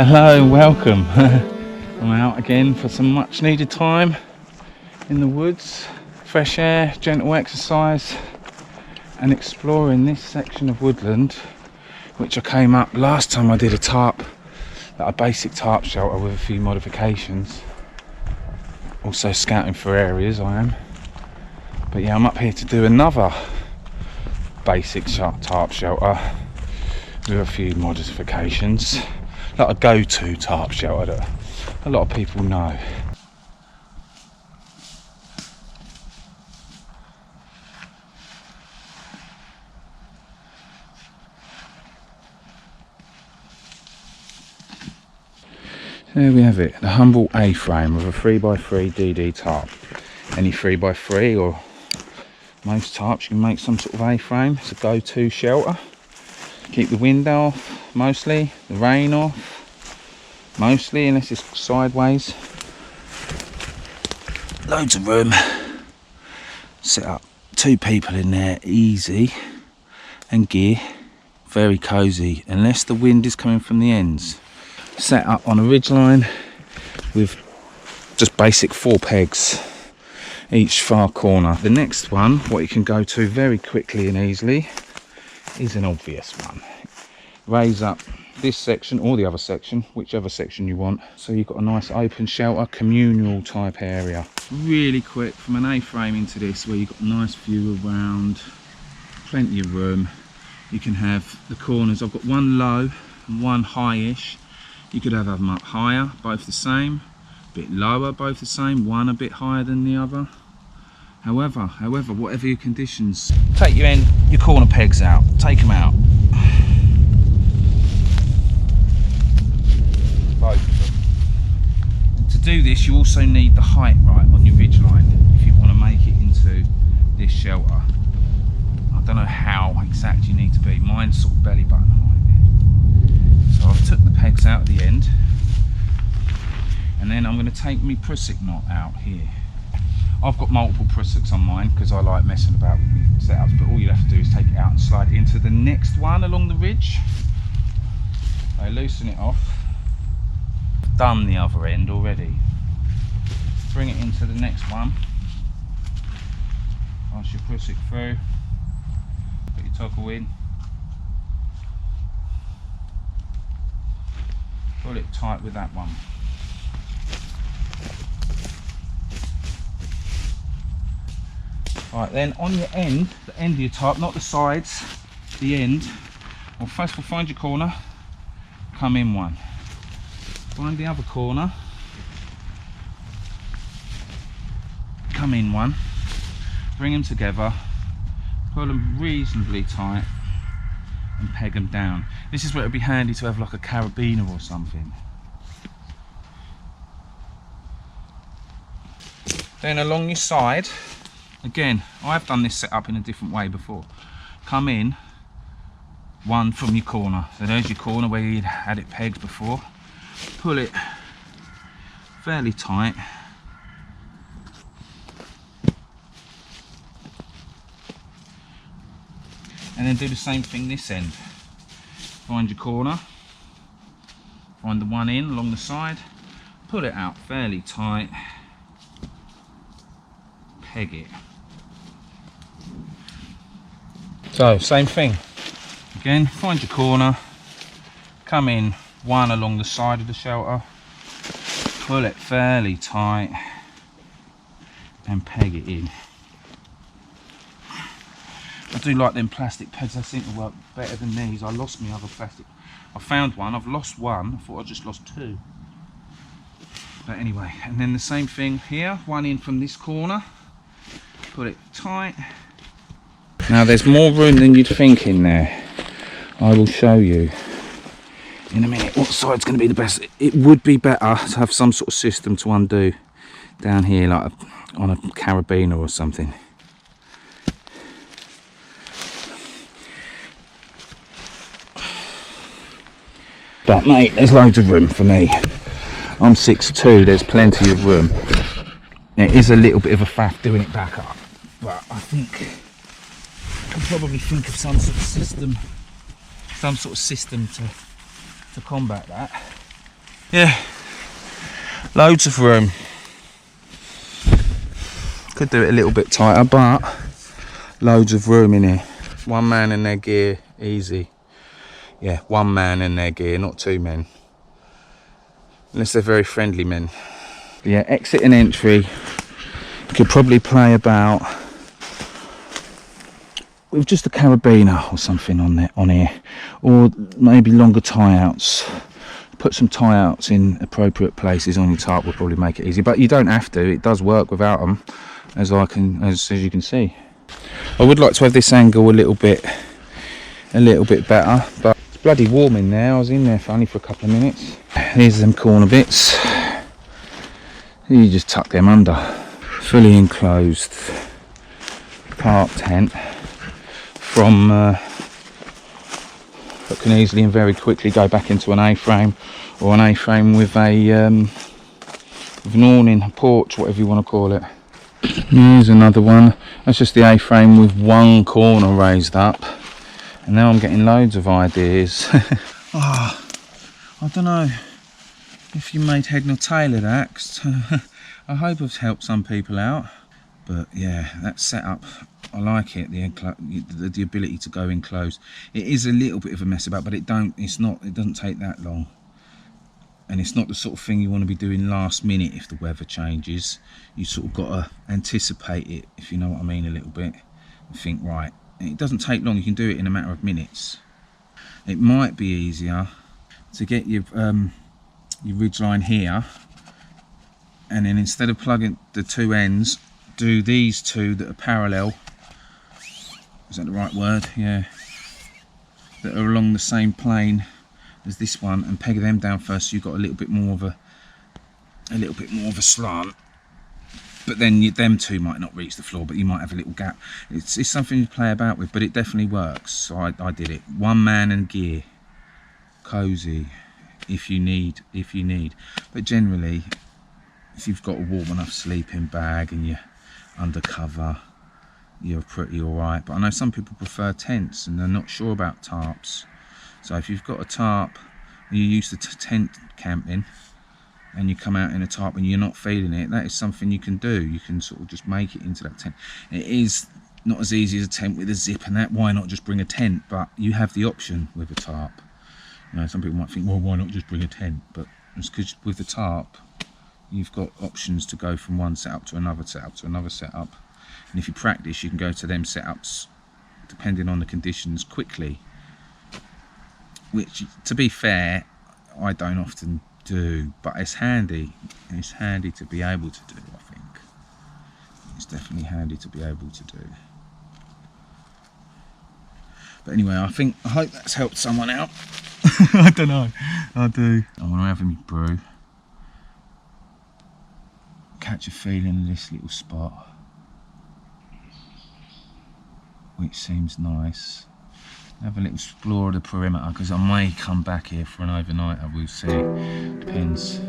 Hello and welcome. I'm out again for some much needed time in the woods, fresh air, gentle exercise and exploring this section of woodland which I came up last time I did a basic tarp shelter with a few modifications. Also scouting for areas I am. But yeah, I'm up here to do another basic tarp shelter with a few modifications. Like a go-to tarp shelter that a lot of people know. There we have it, the humble A-frame with a 3x3 DD tarp. Any 3x3 or most tarps you can make some sort of A-frame. It's a go-to shelter. Keep the wind off mostly, the rain off mostly, unless it's sideways. Loads of room. Set up 2 people in there, easy, and gear. Very cosy, unless the wind is coming from the ends. Set up on a ridgeline with just basic 4 pegs each far corner. The next one, what you can go to very quickly and easily, is an obvious one. Raise up this section or the other section, whichever section you want, so you've got a nice open shelter, communal type area. Really quick from an A-frame into this, where you've got a nice view around, plenty of room. You can have the corners. I've got one low and one high-ish. You could have them up higher, both the same, a bit lower, both the same, one a bit higher than the other. However, whatever your conditions, take your corner pegs out, take them out. Both of them. And to do this, you also need the height right on your ridge line if you want to make it into this shelter. I don't know how exact you need to be. Mine's sort of belly button height. So I've took the pegs out at the end, and then I'm going to take my prusik knot out here. I've got multiple prusiks on mine because I like messing about with the setups, but all you have to do is take it out and slide it into the next one along the ridge. So loosen it off. Done the other end already. Bring it into the next one. Pass your prusik through. Put your toggle in. Pull it tight with that one. Right, then on your end, the end of your tarp, not the sides, the end. Well, first we'll find your corner, come in one. Find the other corner, come in one, bring them together, pull them reasonably tight and peg them down. This is where it would be handy to have like a carabiner or something. Then along your side, again, I've done this setup in a different way before. Come in one from your corner. So there's your corner where you'd had it pegged before. Pull it fairly tight. And then do the same thing this end. Find your corner. Find the one in along the side. Pull it out fairly tight. Peg it. So same thing again, find your corner, come in one along the side of the shelter, pull it fairly tight and peg it in. I do like them plastic pegs, they seem to work better than these. I lost my other plastic, I found one, I've lost one, I thought I just lost 2. But anyway, and then the same thing here, one in from this corner, put it tight. Now there's more room than you'd think in there. I will show you in a minute what side's going to be the best. It would be better to have some sort of system to undo down here, like on a carabiner or something. But mate, there's loads of room for me. I'm 6'2", there's plenty of room. It is a little bit of a faff doing it back up, but I think I can probably think of some sort of system to combat that. Yeah, loads of room. Could do it a little bit tighter, but loads of room in here. One man and their gear, easy. Yeah, one man and their gear, not two men. Unless they're very friendly men. But yeah, exit and entry. Could probably play about with just a carabiner or something on here, or maybe longer tie outs. Put some tie outs in appropriate places on your tarp will probably make it easy, but you don't have to. It does work without them, as you can see. I would like to have this angle a little bit better, but it's bloody warm in there. I was in there only for a couple of minutes. Here's them corner bits. You just tuck them under. Fully enclosed tarp tent from that can easily and very quickly go back into an A-frame, or an A-frame with an awning, a porch, whatever you want to call it. Here's another one. That's just the A-frame with one corner raised up, and now I'm getting loads of ideas. I don't know if you made head nor tail of that, 'cause I hope I've helped some people out. But yeah, that setup, I like it. The ability to go in close. It is a little bit of a mess about, but it doesn't take that long. And it's not the sort of thing you want to be doing last minute if the weather changes. You sort of got to anticipate it, if you know what I mean, a little bit, and think, right, it doesn't take long. You can do it in a matter of minutes. It might be easier to get your ridgeline here, and then instead of plugging the two ends, do these two that are parallel. Is that the right word? Yeah. That are along the same plane as this one, and peg them down first, so you've got a little bit more of a slant. But then them two might not reach the floor, but you might have a little gap. It's something to play about with, but it definitely works. So I did it. One man and gear, cozy, if you need. But generally, if you've got a warm enough sleeping bag and you're undercover, you're pretty alright. But I know some people prefer tents and they're not sure about tarps. So if you've got a tarp, you're used to tent camping, and you come out in a tarp and you're not feeling it, that is something you can do. You can sort of just make it into that tent. It is not as easy as a tent with a zip and that. Why not just bring a tent? But you have the option with a tarp. You know, some people might think, well, why not just bring a tent? But it's because with the tarp, you've got options to go from one setup to another setup to another setup. And if you practice, you can go to them setups, depending on the conditions, quickly. Which, to be fair, I don't often do, but it's handy. It's handy to be able to do, I think. It's definitely handy to be able to do. But anyway, I hope that's helped someone out. I don't know. I do. I want to have a brew. Catch a feeling in this little spot, which seems nice. Have a little explore of the perimeter, because I may come back here for an overnighter. We'll see. Depends.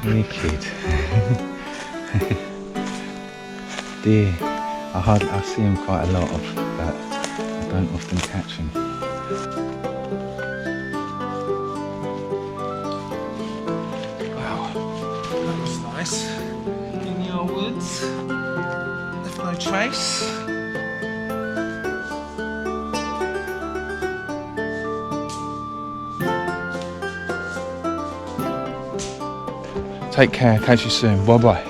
Wicked. Deer. I see them quite a lot of, but I don't often catch them. Wow, that was nice. In your woods. Left no trace. Take care, catch you soon, bye bye.